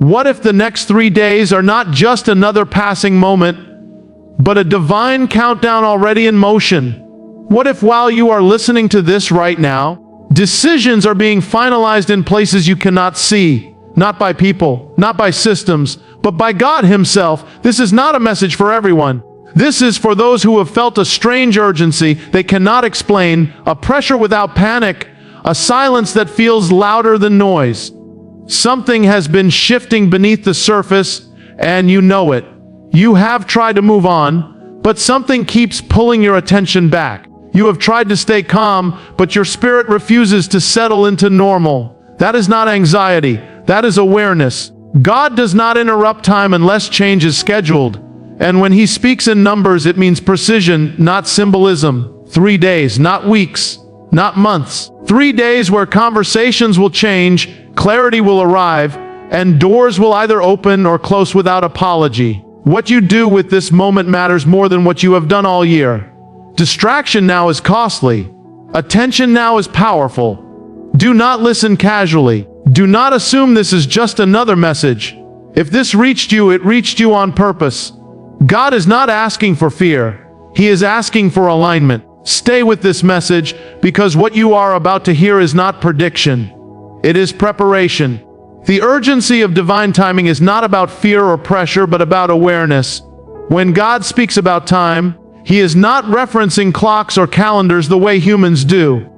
What if the next 3 days are not just another passing moment, but a divine countdown already in motion? What if while you are listening to this right now, decisions are being finalized in places you cannot see, not by people, not by systems, but by God Himself? This is not a message for everyone. This is for those who have felt a strange urgency they cannot explain, a pressure without panic, a silence that feels louder than noise. Something has been shifting beneath the surface, and you know it. You have tried to move on, but something keeps pulling your attention back. You have tried to stay calm, but your spirit refuses to settle into normal. That is not anxiety. That is awareness. God does not interrupt time unless change is scheduled. And when He speaks in numbers, it means precision, not symbolism. 3 days, not weeks, not months. 3 days where conversations will change, clarity will arrive, and doors will either open or close without apology. What you do with this moment matters more than what you have done all year. Distraction now is costly. Attention now is powerful. Do not listen casually. Do not assume this is just another message. If this reached you, it reached you on purpose. God is not asking for fear. He is asking for alignment. Stay with this message, because what you are about to hear is not prediction. It is preparation. The urgency of divine timing is not about fear or pressure, but about awareness. When God speaks about time, He is not referencing clocks or calendars the way humans do.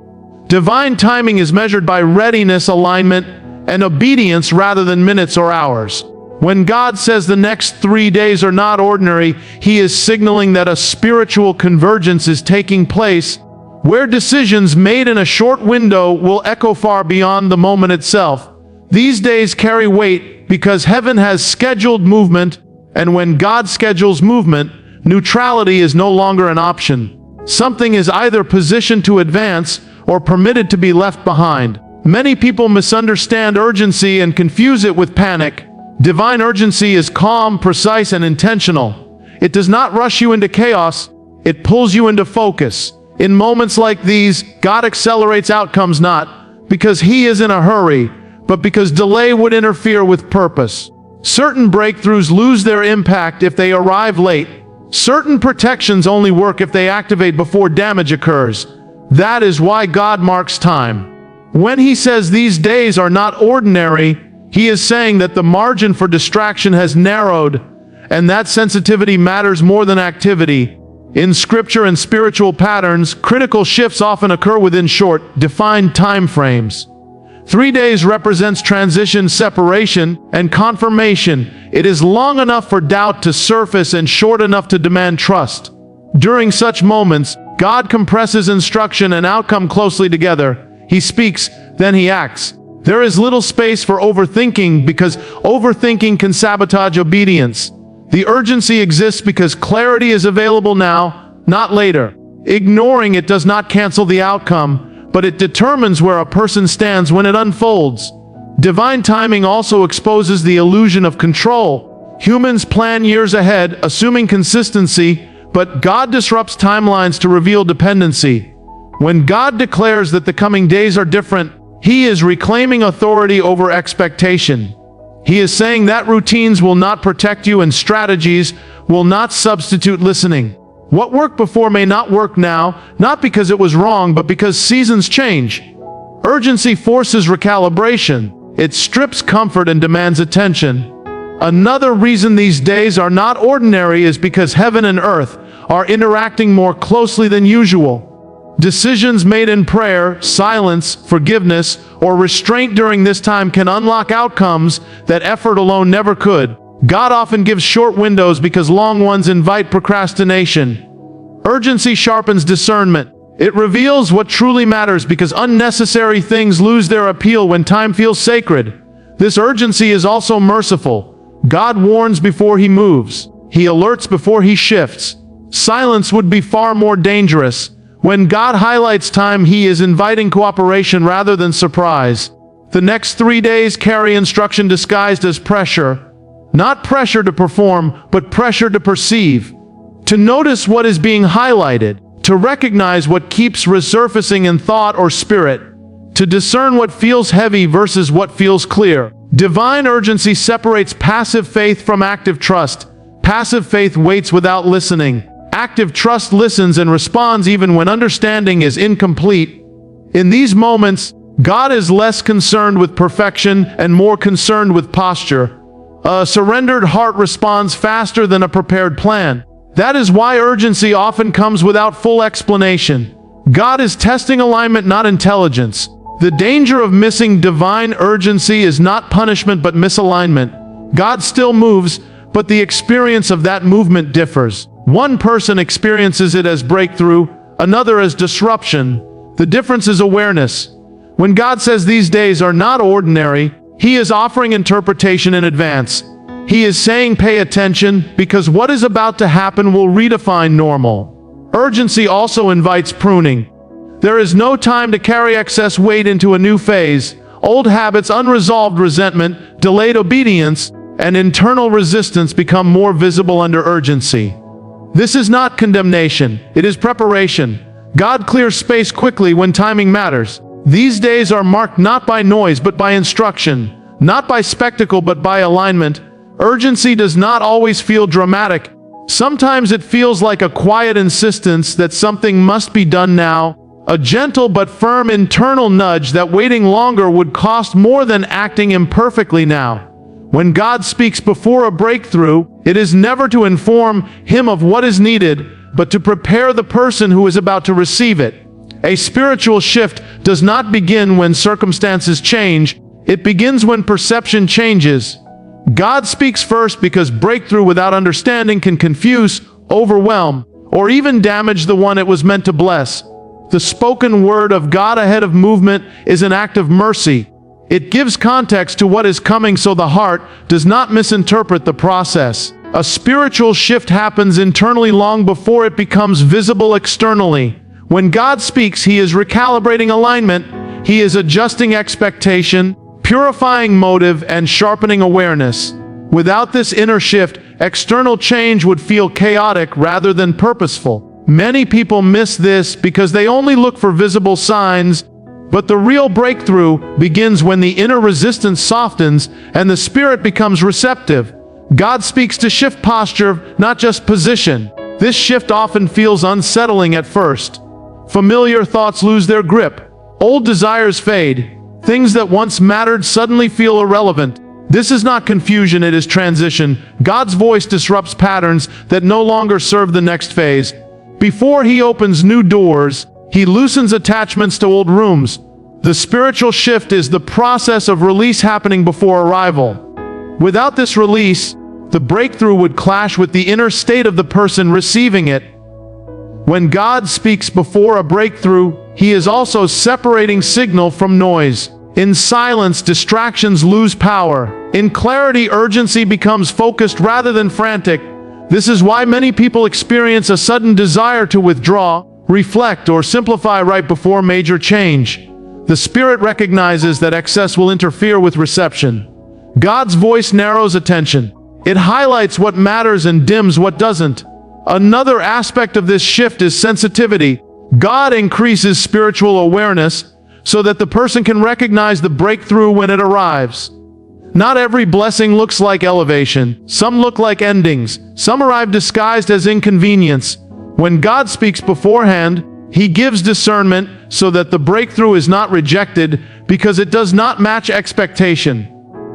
Divine timing is measured by readiness, alignment, and obedience rather than minutes or hours. When God says the next 3 days are not ordinary, He is signaling that a spiritual convergence is taking place, where decisions made in a short window will echo far beyond the moment itself. These days carry weight because heaven has scheduled movement, and when God schedules movement, neutrality is no longer an option. Something is either positioned to advance or permitted to be left behind. Many people misunderstand urgency and confuse it with panic. Divine urgency is calm, precise, and intentional. It does not rush you into chaos. It pulls you into focus. In moments like these, God accelerates outcomes not because He is in a hurry, but because delay would interfere with purpose. Certain breakthroughs lose their impact if they arrive late. Certain protections only work if they activate before damage occurs. That is why God marks time. When He says these days are not ordinary, He is saying that the margin for distraction has narrowed, and that sensitivity matters more than activity. In Scripture and spiritual patterns, critical shifts often occur within short, defined time frames. 3 days represents transition, separation, and confirmation. It is long enough for doubt to surface and short enough to demand trust. During such moments, God compresses instruction and outcome closely together. He speaks, then He acts. There is little space for overthinking because overthinking can sabotage obedience. The urgency exists because clarity is available now, not later. Ignoring it does not cancel the outcome, but it determines where a person stands when it unfolds. Divine timing also exposes the illusion of control. Humans plan years ahead, assuming consistency, but God disrupts timelines to reveal dependency. When God declares that the coming days are different, He is reclaiming authority over expectation. He is saying that routines will not protect you and strategies will not substitute listening. What worked before may not work now, not because it was wrong, but because seasons change. Urgency forces recalibration. It strips comfort and demands attention. Another reason these days are not ordinary is because heaven and earth are interacting more closely than usual. Decisions made in prayer, silence, forgiveness, or restraint during this time can unlock outcomes that effort alone never could. God often gives short windows because long ones invite procrastination. Urgency sharpens discernment. It reveals what truly matters because unnecessary things lose their appeal when time feels sacred. This urgency is also merciful. God warns before He moves. He alerts before He shifts. Silence would be far more dangerous. When God highlights time, He is inviting cooperation rather than surprise. The next 3 days carry instruction disguised as pressure. Not pressure to perform, but pressure to perceive. To notice what is being highlighted. To recognize what keeps resurfacing in thought or spirit. To discern what feels heavy versus what feels clear. Divine urgency separates passive faith from active trust. Passive faith waits without listening. Active trust listens and responds even when understanding is incomplete. In these moments, God is less concerned with perfection and more concerned with posture. A surrendered heart responds faster than a prepared plan. That is why urgency often comes without full explanation. God is testing alignment, not intelligence. The danger of missing divine urgency is not punishment but misalignment. God still moves, but the experience of that movement differs. One person experiences it as breakthrough, another as disruption. The difference is awareness. When God says these days are not ordinary, He is offering interpretation in advance. He is saying pay attention, because what is about to happen will redefine normal. Urgency also invites pruning. There is no time to carry excess weight into a new phase. Old habits, unresolved resentment, delayed obedience, and internal resistance become more visible under urgency. This is not condemnation, it is preparation. God clears space quickly when timing matters. These days are marked not by noise but by instruction, not by spectacle but by alignment. Urgency does not always feel dramatic. Sometimes it feels like a quiet insistence that something must be done now, a gentle but firm internal nudge that waiting longer would cost more than acting imperfectly now. When God speaks before a breakthrough, it is never to inform Him of what is needed, but to prepare the person who is about to receive it. A spiritual shift does not begin when circumstances change, it begins when perception changes. God speaks first because breakthrough without understanding can confuse, overwhelm, or even damage the one it was meant to bless. The spoken word of God ahead of movement is an act of mercy. It gives context to what is coming so the heart does not misinterpret the process. A spiritual shift happens internally long before it becomes visible externally. When God speaks, He is recalibrating alignment, He is adjusting expectation, purifying motive, and sharpening awareness. Without this inner shift, external change would feel chaotic rather than purposeful. Many people miss this because they only look for visible signs, but the real breakthrough begins when the inner resistance softens and the spirit becomes receptive. God speaks to shift posture, not just position. This shift often feels unsettling at first. Familiar thoughts lose their grip. Old desires fade. Things that once mattered suddenly feel irrelevant. This is not confusion, it is transition. God's voice disrupts patterns that no longer serve the next phase. Before He opens new doors, He loosens attachments to old rooms. The spiritual shift is the process of release happening before arrival. Without this release, the breakthrough would clash with the inner state of the person receiving it. When God speaks before a breakthrough, He is also separating signal from noise. In silence, distractions lose power. In clarity, urgency becomes focused rather than frantic. This is why many people experience a sudden desire to withdraw, reflect, or simplify right before major change. The Spirit recognizes that excess will interfere with reception. God's voice narrows attention. It highlights what matters and dims what doesn't. Another aspect of this shift is sensitivity. God increases spiritual awareness so that the person can recognize the breakthrough when it arrives. Not every blessing looks like elevation. Some look like endings. Some arrive disguised as inconvenience. When God speaks beforehand, He gives discernment so that the breakthrough is not rejected because it does not match expectation.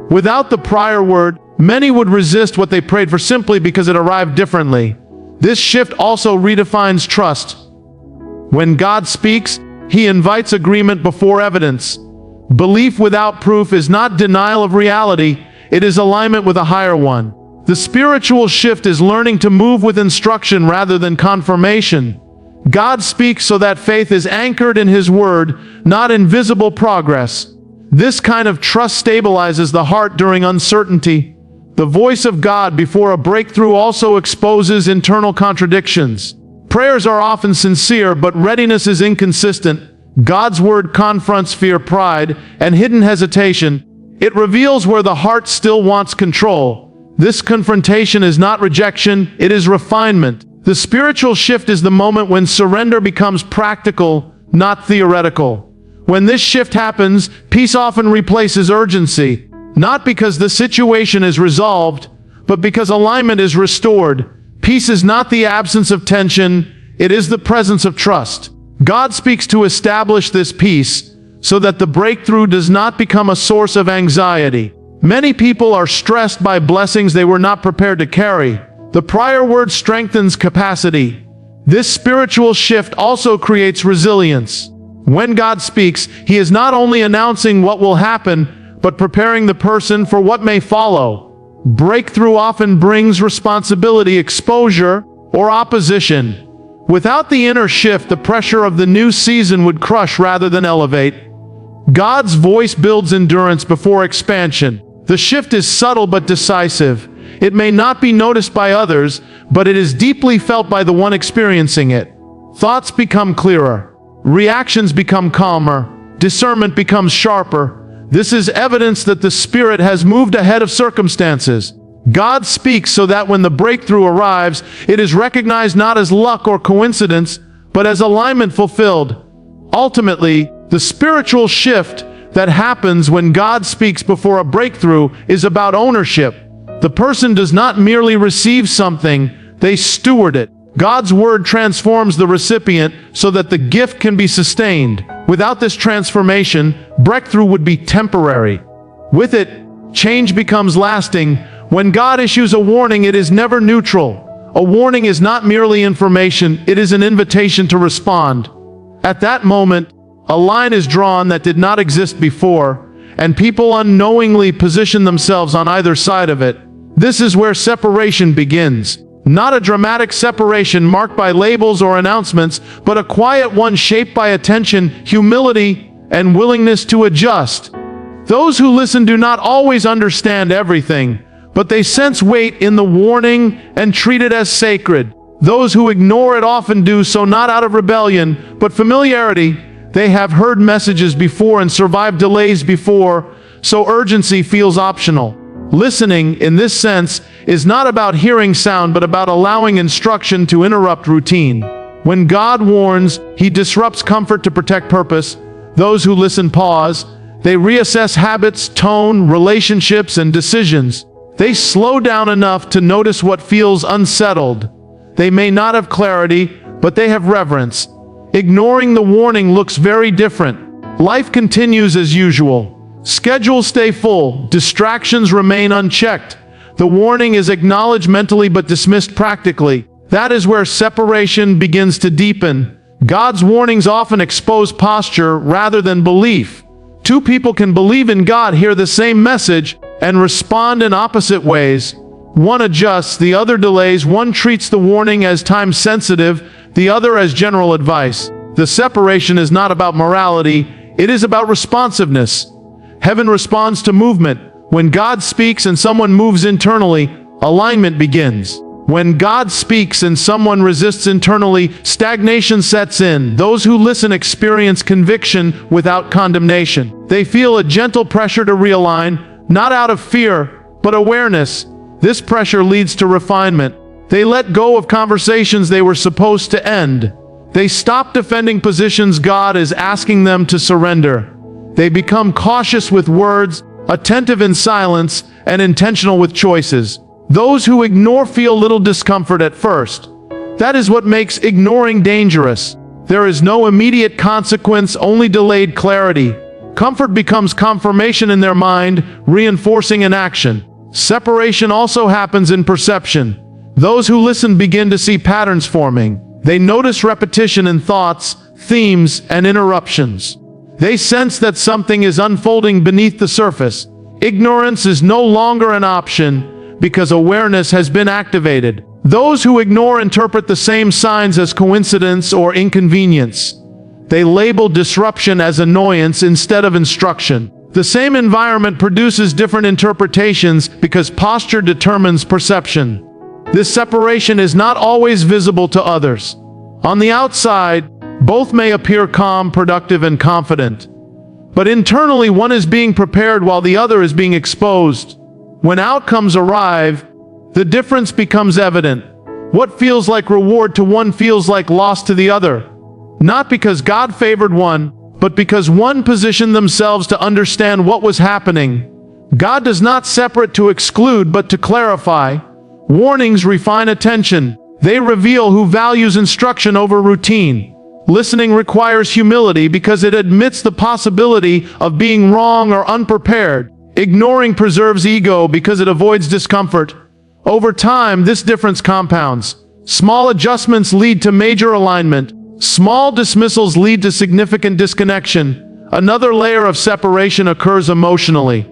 Without the prior word, many would resist what they prayed for simply because it arrived differently. This shift also redefines trust. When God speaks, He invites agreement before evidence. Belief without proof is not denial of reality, it is alignment with a higher one. The spiritual shift is learning to move with instruction rather than confirmation. God speaks so that faith is anchored in His word, not in visible progress. This kind of trust stabilizes the heart during uncertainty. The voice of God before a breakthrough also exposes internal contradictions. Prayers are often sincere, but readiness is inconsistent. God's word confronts fear, pride, and hidden hesitation. It reveals where the heart still wants control. This confrontation is not rejection, it is refinement. The spiritual shift is the moment when surrender becomes practical, not theoretical. When this shift happens, peace often replaces urgency. Not because the situation is resolved, but because alignment is restored. Peace is not the absence of tension, it is the presence of trust. God speaks to establish this peace so that the breakthrough does not become a source of anxiety. Many people are stressed by blessings they were not prepared to carry. The prior word strengthens capacity. This spiritual shift also creates resilience. When God speaks, He is not only announcing what will happen, but preparing the person for what may follow. Breakthrough often brings responsibility, exposure, or opposition. Without the inner shift, the pressure of the new season would crush rather than elevate. God's voice builds endurance before expansion. The shift is subtle but decisive. It may not be noticed by others, but it is deeply felt by the one experiencing it. Thoughts become clearer. Reactions become calmer. Discernment becomes sharper. This is evidence that the Spirit has moved ahead of circumstances. God speaks so that when the breakthrough arrives, it is recognized not as luck or coincidence, but as alignment fulfilled. Ultimately, the spiritual shift that happens when God speaks before a breakthrough is about ownership. The person does not merely receive something, they steward it. God's word transforms the recipient so that the gift can be sustained. Without this transformation, breakthrough would be temporary. With it, change becomes lasting. When God issues a warning, it is never neutral. A warning is not merely information, it is an invitation to respond. At that moment, a line is drawn that did not exist before, and people unknowingly position themselves on either side of it. This is where separation begins. Not a dramatic separation marked by labels or announcements, but a quiet one shaped by attention, humility, and willingness to adjust. Those who listen do not always understand everything, but they sense weight in the warning and treat it as sacred. Those who ignore it often do so not out of rebellion, but familiarity. They have heard messages before and survived delays before, so urgency feels optional. Listening, in this sense, is not about hearing sound, but about allowing instruction to interrupt routine. When God warns, He disrupts comfort to protect purpose. Those who listen pause. They reassess habits, tone, relationships, and decisions. They slow down enough to notice what feels unsettled. They may not have clarity, but they have reverence. Ignoring the warning looks very different. Life continues as usual. Schedules stay full. Distractions remain unchecked. The warning is acknowledged mentally but dismissed practically. That is where separation begins to deepen. God's warnings often expose posture rather than belief. Two people can believe in God, hear the same message, and respond in opposite ways. One adjusts, the other delays. One treats the warning as time-sensitive, the other as general advice. The separation is not about morality, it is about responsiveness. Heaven responds to movement. When God speaks and someone moves internally, alignment begins. When God speaks and someone resists internally, stagnation sets in. Those who listen experience conviction without condemnation. They feel a gentle pressure to realign, not out of fear, but awareness. This pressure leads to refinement. They let go of conversations they were supposed to end. They stop defending positions God is asking them to surrender. They become cautious with words, attentive in silence, and intentional with choices. Those who ignore feel little discomfort at first. That is what makes ignoring dangerous. There is no immediate consequence, only delayed clarity. Comfort becomes confirmation in their mind, reinforcing an action. Separation also happens in perception. Those who listen begin to see patterns forming. They notice repetition in thoughts, themes, and interruptions. They sense that something is unfolding beneath the surface. Ignorance is no longer an option because awareness has been activated. Those who ignore interpret the same signs as coincidence or inconvenience. They label disruption as annoyance instead of instruction. The same environment produces different interpretations because posture determines perception. This separation is not always visible to others. On the outside, both may appear calm, productive, and confident. But internally, one is being prepared while the other is being exposed. When outcomes arrive, the difference becomes evident. What feels like reward to one feels like loss to the other. Not because God favored one, but because one positioned themselves to understand what was happening. God does not separate to exclude, but to clarify. Warnings refine attention. They reveal who values instruction over routine. Listening requires humility because it admits the possibility of being wrong or unprepared. Ignoring preserves ego because it avoids discomfort. Over time, this difference compounds. Small adjustments lead to major alignment. Small dismissals lead to significant disconnection. Another layer of separation occurs emotionally.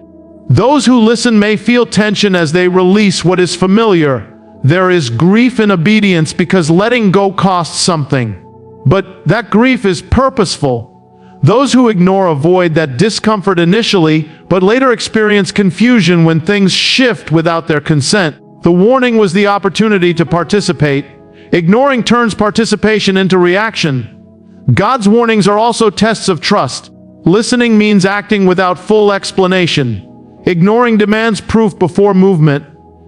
Those who listen may feel tension as they release what is familiar. There is grief in obedience because letting go costs something. But that grief is purposeful. Those who ignore avoid that discomfort initially, but later experience confusion when things shift without their consent. The warning was the opportunity to participate. Ignoring turns participation into reaction. God's warnings are also tests of trust. Listening means acting without full explanation. Ignoring demands proof before movement.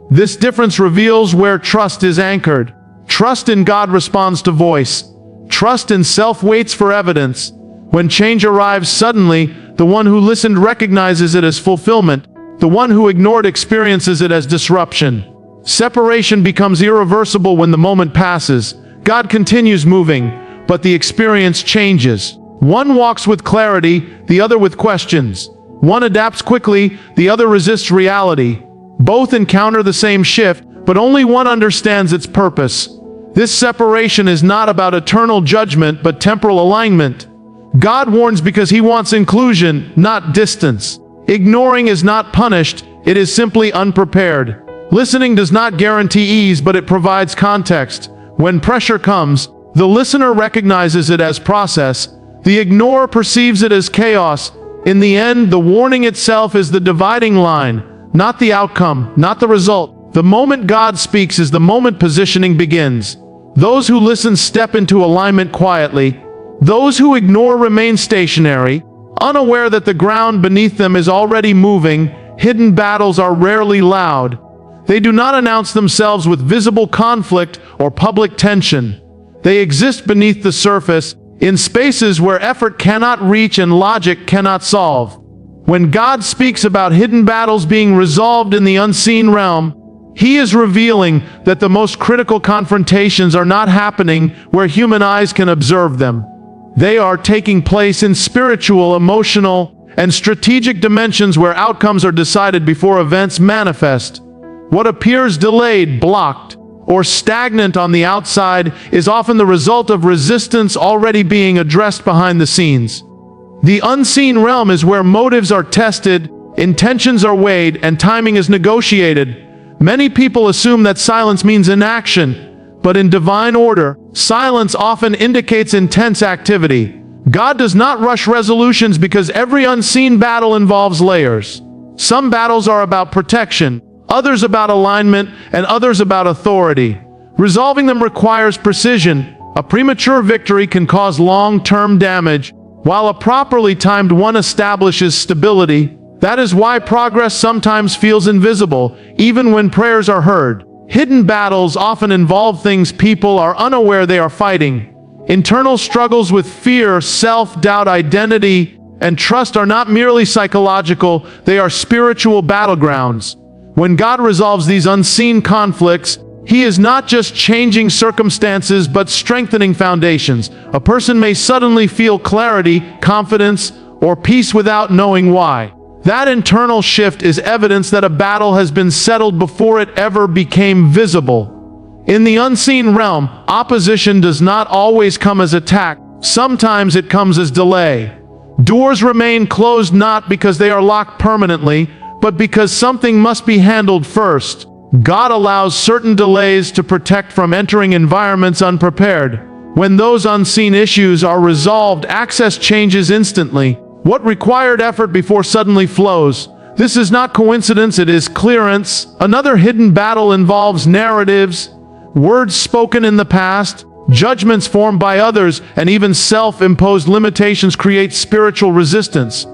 This difference reveals where trust is anchored. Trust in God responds to voice. Trust in self waits for evidence. When change arrives suddenly, the one who listened recognizes it as fulfillment. The one who ignored experiences it as disruption. Separation becomes irreversible when the moment passes. God continues moving, but the experience changes. One walks with clarity, the other with questions. One adapts quickly, the other resists reality. Both encounter the same shift, but only one understands its purpose. This separation is not about eternal judgment, but temporal alignment. God warns because He wants inclusion, not distance. Ignoring is not punished, it is simply unprepared. Listening does not guarantee ease, but it provides context. When pressure comes, the listener recognizes it as process. The ignorer perceives it as chaos. In the end, the warning itself is the dividing line, not the outcome, not the result. The moment God speaks is the moment positioning begins. Those who listen step into alignment quietly. Those who ignore remain stationary, unaware that the ground beneath them is already moving. Hidden battles are rarely loud. They do not announce themselves with visible conflict or public tension. They exist beneath the surface, in spaces where effort cannot reach and logic cannot solve. When God speaks about hidden battles being resolved in the unseen realm, He is revealing that the most critical confrontations are not happening where human eyes can observe them. They are taking place in spiritual, emotional, and strategic dimensions where outcomes are decided before events manifest. What appears delayed, blocked, or stagnant on the outside is often the result of resistance already being addressed behind the scenes. The unseen realm is where motives are tested, intentions are weighed, and timing is negotiated. Many people assume that silence means inaction, but in divine order, silence often indicates intense activity. God does not rush resolutions because every unseen battle involves layers. Some battles are about protection, others about alignment, and others about authority. Resolving them requires precision. A premature victory can cause long-term damage, while a properly timed one establishes stability. That is why progress sometimes feels invisible, even when prayers are heard. Hidden battles often involve things people are unaware they are fighting. Internal struggles with fear, self-doubt, identity, and trust are not merely psychological, they are spiritual battlegrounds. When God resolves these unseen conflicts, He is not just changing circumstances but strengthening foundations. A person may suddenly feel clarity, confidence, or peace without knowing why. That internal shift is evidence that a battle has been settled before it ever became visible. In the unseen realm, opposition does not always come as attack. Sometimes it comes as delay. Doors remain closed not because they are locked permanently, but because something must be handled first. God allows certain delays to protect from entering environments unprepared. When those unseen issues are resolved, access changes instantly. What required effort before suddenly flows. This is not coincidence, it is clearance. Another hidden battle involves narratives, words spoken in the past, judgments formed by others, and even self-imposed limitations create spiritual resistance.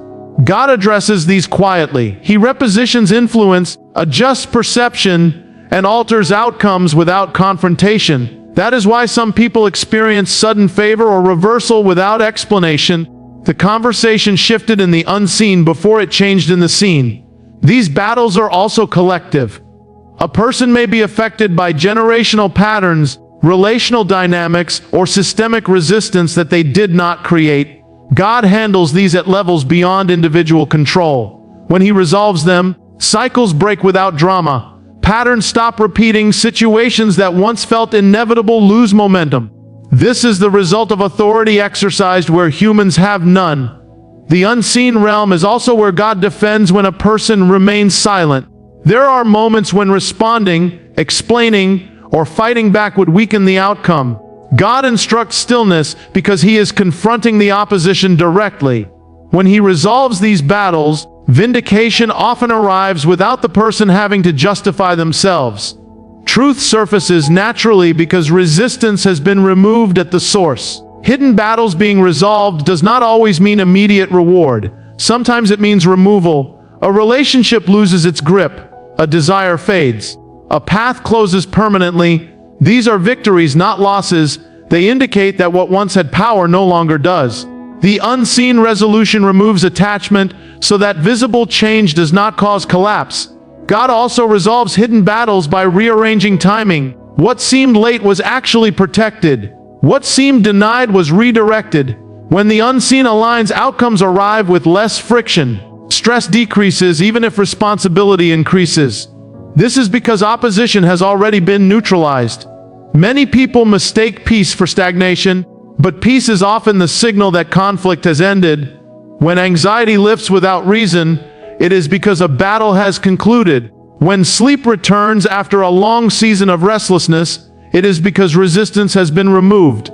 God addresses these quietly. He repositions influence, adjusts perception, and alters outcomes without confrontation. That is why some people experience sudden favor or reversal without explanation. The conversation shifted in the unseen before it changed in the seen. These battles are also collective. A person may be affected by generational patterns, relational dynamics, or systemic resistance that they did not create. God handles these at levels beyond individual control. When He resolves them, cycles break without drama. Patterns stop repeating. Situations that once felt inevitable lose momentum. This is the result of authority exercised where humans have none. The unseen realm is also where God defends when a person remains silent. There are moments when responding, explaining, or fighting back would weaken the outcome. God instructs stillness because He is confronting the opposition directly. When He resolves these battles, vindication often arrives without the person having to justify themselves. Truth surfaces naturally because resistance has been removed at the source. Hidden battles being resolved does not always mean immediate reward. Sometimes it means removal. A relationship loses its grip. A desire fades. A path closes permanently. These are victories, not losses. They indicate that what once had power no longer does. The unseen resolution removes attachment so that visible change does not cause collapse. God also resolves hidden battles by rearranging timing. What seemed late was actually protected. What seemed denied was redirected. When the unseen aligns, outcomes arrive with less friction. Stress decreases even if responsibility increases. This is because opposition has already been neutralized. Many people mistake peace for stagnation, but peace is often the signal that conflict has ended. When anxiety lifts without reason, it is because a battle has concluded. When sleep returns after a long season of restlessness, it is because resistance has been removed.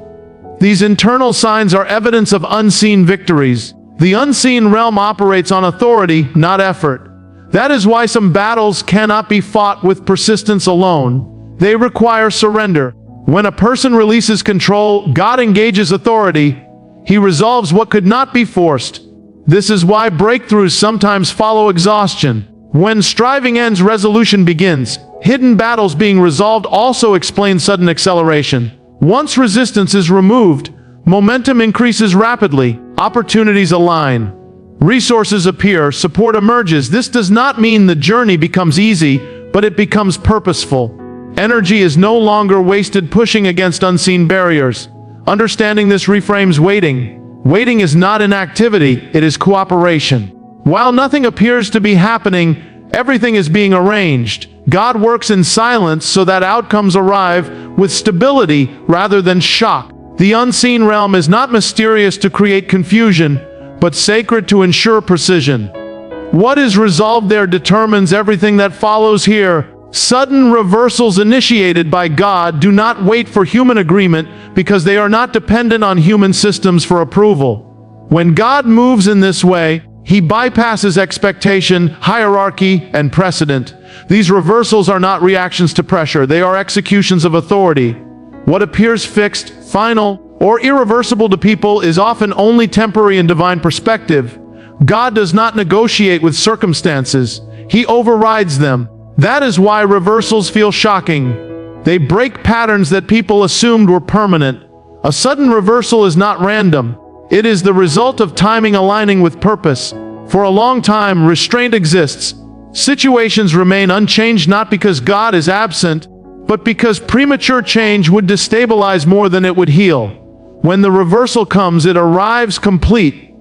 These internal signs are evidence of unseen victories. The unseen realm operates on authority, not effort. That is why some battles cannot be fought with persistence alone. They require surrender. When a person releases control, God engages authority. He resolves what could not be forced. This is why breakthroughs sometimes follow exhaustion. When striving ends, resolution begins. Hidden battles being resolved also explain sudden acceleration. Once resistance is removed, momentum increases rapidly. Opportunities align. Resources appear, support emerges. This does not mean the journey becomes easy, but it becomes purposeful. Energy is no longer wasted pushing against unseen barriers. Understanding this reframes waiting. Waiting is not inactivity, it is cooperation. While nothing appears to be happening, everything is being arranged. God works in silence so that outcomes arrive with stability rather than shock. The unseen realm is not mysterious to create confusion, but sacred to ensure precision. What is resolved there determines everything that follows here. Sudden reversals initiated by God do not wait for human agreement because they are not dependent on human systems for approval. When God moves in this way, He bypasses expectation, hierarchy, and precedent. These reversals are not reactions to pressure, they are executions of authority. What appears fixed, final, or irreversible to people is often only temporary in divine perspective. God does not negotiate with circumstances, He overrides them. That is why reversals feel shocking. They break patterns that people assumed were permanent. A sudden reversal is not random. It is the result of timing aligning with purpose. For a long time, restraint exists. Situations remain unchanged not because God is absent, but because premature change would destabilize more than it would heal. When the reversal comes, it arrives complete.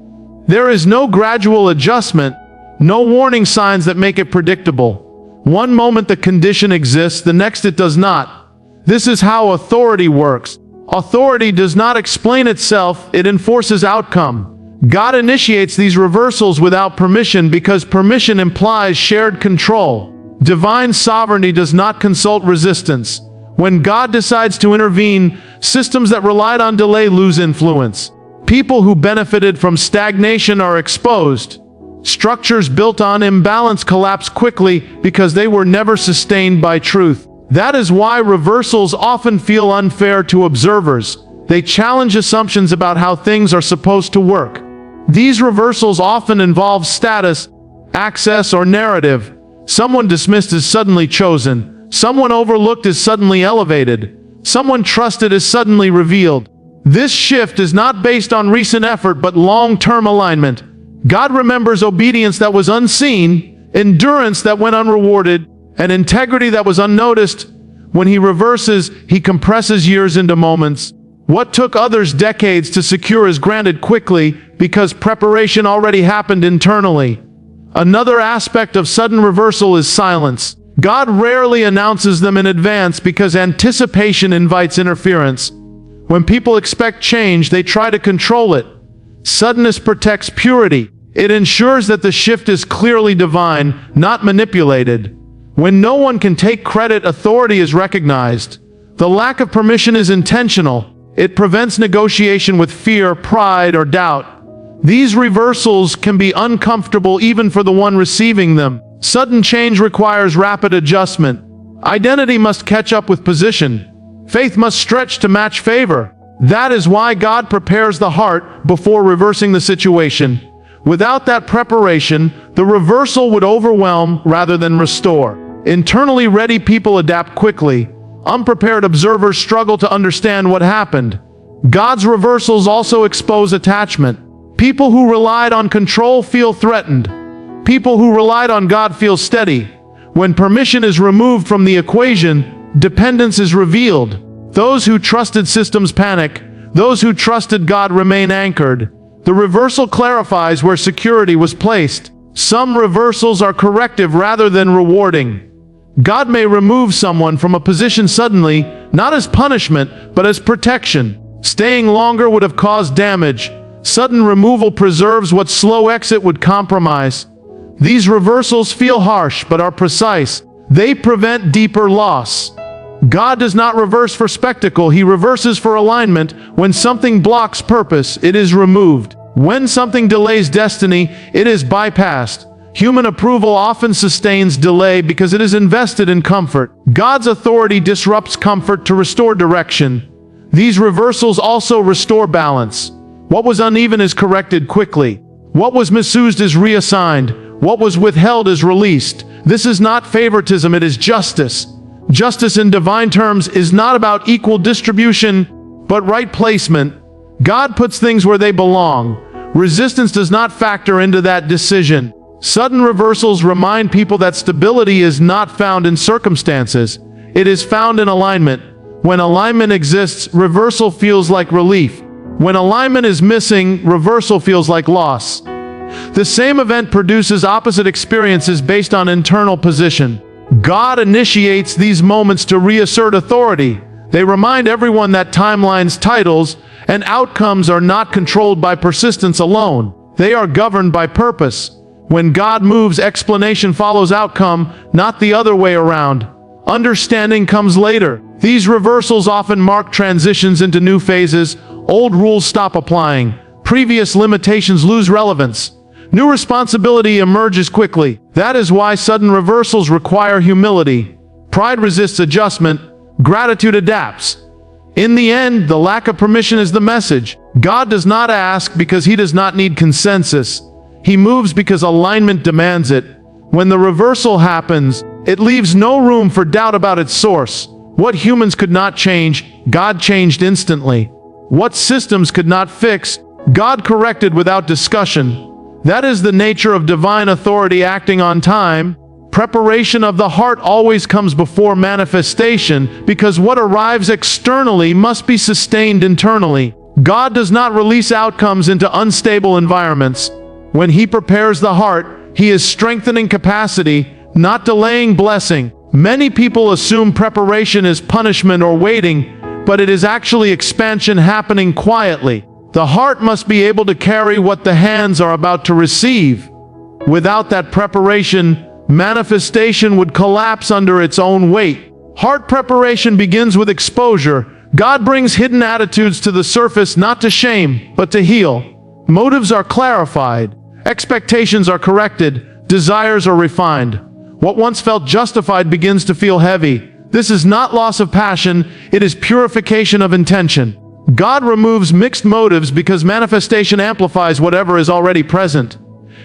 There is no gradual adjustment, no warning signs that make it predictable. One moment the condition exists, the next it does not. This is how authority works. Authority does not explain itself, it enforces outcome. God initiates these reversals without permission because permission implies shared control. Divine sovereignty does not consult resistance. When God decides to intervene, systems that relied on delay lose influence. People who benefited from stagnation are exposed. Structures built on imbalance collapse quickly because they were never sustained by truth. That is why reversals often feel unfair to observers. They challenge assumptions about how things are supposed to work. These reversals often involve status, access, or narrative. Someone dismissed is suddenly chosen. Someone overlooked is suddenly elevated. Someone trusted is suddenly revealed. This shift is not based on recent effort but long-term alignment. God remembers obedience that was unseen. endurance that went unrewarded, and integrity that was unnoticed. When he reverses, he compresses years into moments. What took others decades to secure is granted quickly because preparation already happened internally. Another aspect of sudden reversal is silence. God rarely announces them in advance because anticipation invites interference. When people expect change, they try to control it. Suddenness protects purity. It ensures that the shift is clearly divine, not manipulated. When no one can take credit, authority is recognized. The lack of permission is intentional. It prevents negotiation with fear, pride, or doubt. These reversals can be uncomfortable even for the one receiving them. Sudden change requires rapid adjustment. Identity must catch up with position. Faith must stretch to match favor. That is why God prepares the heart before reversing the situation. Without that preparation, the reversal would overwhelm rather than restore. Internally ready people adapt quickly. Unprepared observers struggle to understand what happened. God's reversals also expose attachment. People who relied on control feel threatened. People who relied on God feel steady. When permission is removed from the equation, dependence is revealed. Those who trusted systems panic. Those who trusted God remain anchored. The reversal clarifies where security was placed. Some reversals are corrective rather than rewarding. God may remove someone from a position suddenly, not as punishment, but as protection. Staying longer would have caused damage. Sudden removal preserves what slow exit would compromise. These reversals feel harsh but are precise. They prevent deeper loss. God does not reverse for spectacle, He reverses for alignment. When something blocks purpose, it is removed. When something delays destiny, it is bypassed. Human approval often sustains delay because it is invested in comfort. God's authority disrupts comfort to restore direction. These reversals also restore balance. What was uneven is corrected quickly. What was misused is reassigned. What was withheld is released. This is not favoritism, it is justice. Justice in divine terms is not about equal distribution, but right placement. God puts things where they belong. Resistance does not factor into that decision. Sudden reversals remind people that stability is not found in circumstances. It is found in alignment. When alignment exists, reversal feels like relief. When alignment is missing, reversal feels like loss. The same event produces opposite experiences based on internal position. God initiates these moments to reassert authority. They remind everyone that timelines, titles, and outcomes are not controlled by persistence alone. They are governed by purpose. When God moves, explanation follows outcome, not the other way around. Understanding comes later. These reversals often mark transitions into new phases. Old rules stop applying. Previous limitations lose relevance. New responsibility emerges quickly. That is why sudden reversals require humility. Pride resists adjustment. Gratitude adapts. In the end, the lack of permission is the message. God does not ask because He does not need consensus. He moves because alignment demands it. When the reversal happens, it leaves no room for doubt about its source. What humans could not change, God changed instantly. What systems could not fix, God corrected without discussion. That is the nature of divine authority acting on time. Preparation of the heart always comes before manifestation because what arrives externally must be sustained internally. God does not release outcomes into unstable environments. When He prepares the heart, He is strengthening capacity, not delaying blessing. Many people assume preparation is punishment or waiting, but it is actually expansion happening quietly. The heart must be able to carry what the hands are about to receive. Without that preparation, manifestation would collapse under its own weight. Heart preparation begins with exposure. God brings hidden attitudes to the surface not to shame, but to heal. Motives are clarified. Expectations are corrected. Desires are refined. What once felt justified begins to feel heavy. This is not loss of passion, it is purification of intention. God removes mixed motives because manifestation amplifies whatever is already present.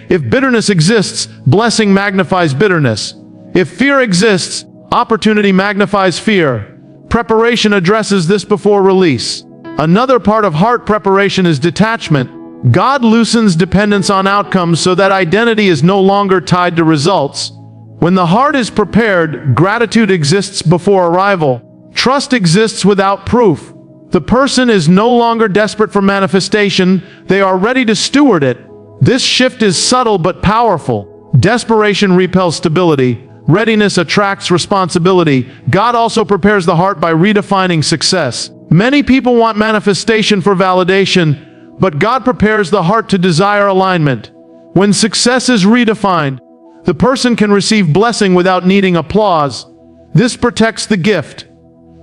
If bitterness exists, blessing magnifies bitterness. If fear exists, opportunity magnifies fear. Preparation addresses this before release. Another part of heart preparation is detachment. God loosens dependence on outcomes so that identity is no longer tied to results. When the heart is prepared, gratitude exists before arrival. Trust exists without proof. The person is no longer desperate for manifestation, they are ready to steward it. This shift is subtle but powerful. Desperation repels stability. Readiness attracts responsibility. God also prepares the heart by redefining success. Many people want manifestation for validation, but God prepares the heart to desire alignment. When success is redefined, the person can receive blessing without needing applause. This protects the gift.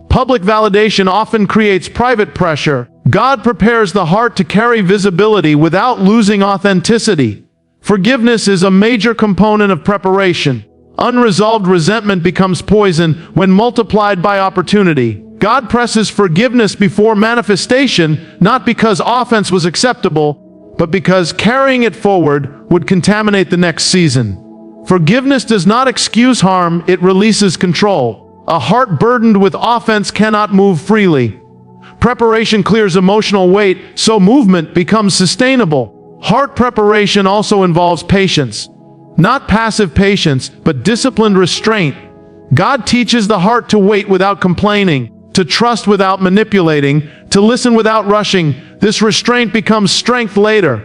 Public validation often creates private pressure. God prepares the heart to carry visibility without losing authenticity. Forgiveness is a major component of preparation. Unresolved resentment becomes poison when multiplied by opportunity. God presses forgiveness before manifestation, not because offense was acceptable, but because carrying it forward would contaminate the next season. Forgiveness does not excuse harm, it releases control. A heart burdened with offense cannot move freely. Preparation clears emotional weight, so movement becomes sustainable. Heart preparation also involves patience. Not passive patience, but disciplined restraint. God teaches the heart to wait without complaining, to trust without manipulating, to listen without rushing. This restraint becomes strength later.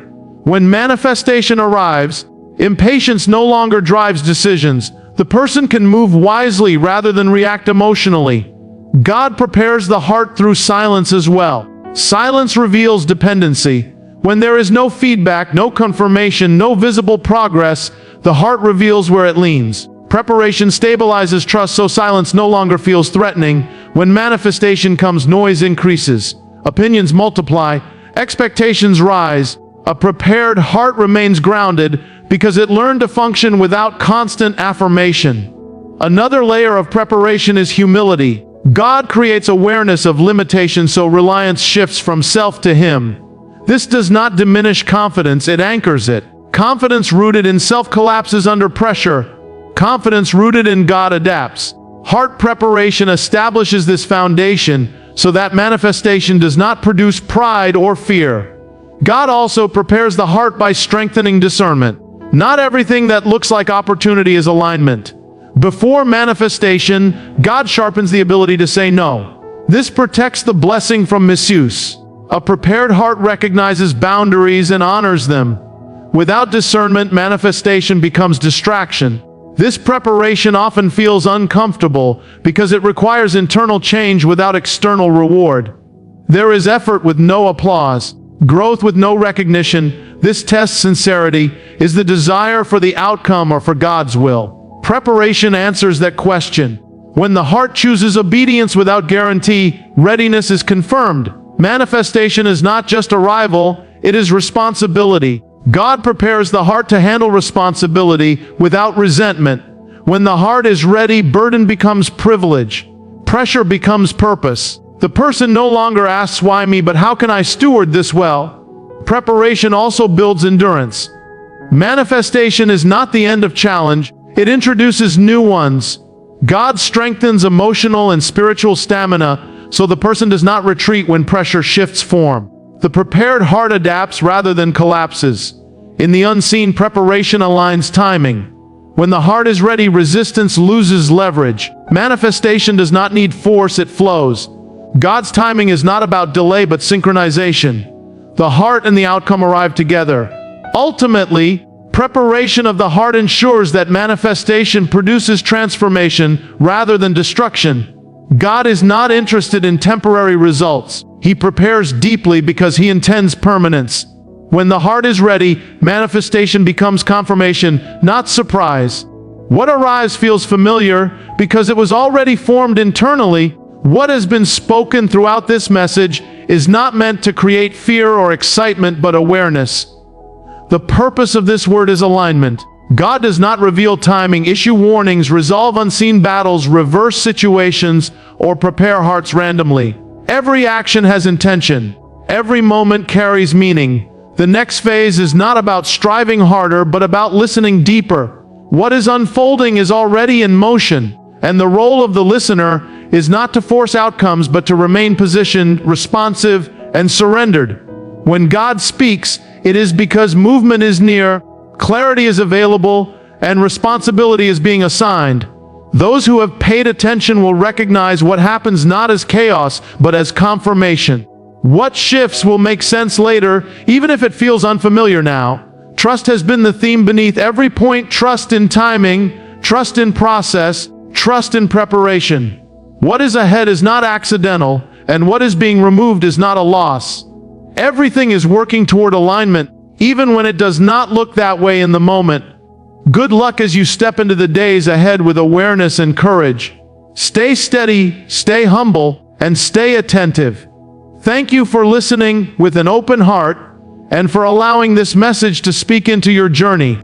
When manifestation arrives, impatience no longer drives decisions. The person can move wisely rather than react emotionally. God prepares the heart through silence as well. Silence reveals dependency. When there is no feedback, no confirmation, no visible progress, the heart reveals where it leans. Preparation stabilizes trust so silence no longer feels threatening. When manifestation comes, noise increases. Opinions multiply. Expectations rise. A prepared heart remains grounded because it learned to function without constant affirmation. Another layer of preparation is humility. God creates awareness of limitation so reliance shifts from self to Him. This does not diminish confidence, it anchors it. Confidence rooted in self collapses under pressure. Confidence rooted in God adapts. Heart preparation establishes this foundation so that manifestation does not produce pride or fear. God also prepares the heart by strengthening discernment. Not everything that looks like opportunity is alignment. Before manifestation, God sharpens the ability to say no. This protects the blessing from misuse. A prepared heart recognizes boundaries and honors them. Without discernment, manifestation becomes distraction. This preparation often feels uncomfortable because it requires internal change without external reward. There is effort with no applause, growth with no recognition. This tests sincerity. Is the desire for the outcome or for God's will? Preparation answers that question. When the heart chooses obedience without guarantee, readiness is confirmed. Manifestation is not just arrival, it is responsibility. God prepares the heart to handle responsibility without resentment. When the heart is ready, burden becomes privilege. Pressure becomes purpose. The person no longer asks, "Why me?" but "How can I steward this well?" Preparation also builds endurance. Manifestation is not the end of challenge, it introduces new ones. God strengthens emotional and spiritual stamina so the person does not retreat when pressure shifts form. The prepared heart adapts rather than collapses. In the unseen, preparation aligns timing. When the heart is ready, resistance loses leverage. Manifestation does not need force, it flows. God's timing is not about delay but synchronization. The heart and the outcome arrive together. Ultimately, preparation of the heart ensures that manifestation produces transformation rather than destruction. God is not interested in temporary results. He prepares deeply because He intends permanence. When the heart is ready, manifestation becomes confirmation, not surprise. What arrives feels familiar because it was already formed internally. What has been spoken throughout this message is not meant to create fear or excitement, but awareness. The purpose of this word is alignment. God does not reveal timing, issue warnings, resolve unseen battles, reverse situations, or prepare hearts randomly. Every action has intention. Every moment carries meaning. The next phase is not about striving harder, but about listening deeper. What is unfolding is already in motion, and the role of the listener is not to force outcomes, but to remain positioned, responsive, and surrendered. When God speaks, it is because movement is near, clarity is available, and responsibility is being assigned. Those who have paid attention will recognize what happens not as chaos, but as confirmation. What shifts will make sense later, even if it feels unfamiliar now. Trust has been the theme beneath every point. Trust in timing, trust in process, trust in preparation. What is ahead is not accidental, and what is being removed is not a loss. Everything is working toward alignment, even when it does not look that way in the moment. Good luck as you step into the days ahead with awareness and courage. Stay steady, stay humble, and stay attentive. Thank you for listening with an open heart and for allowing this message to speak into your journey.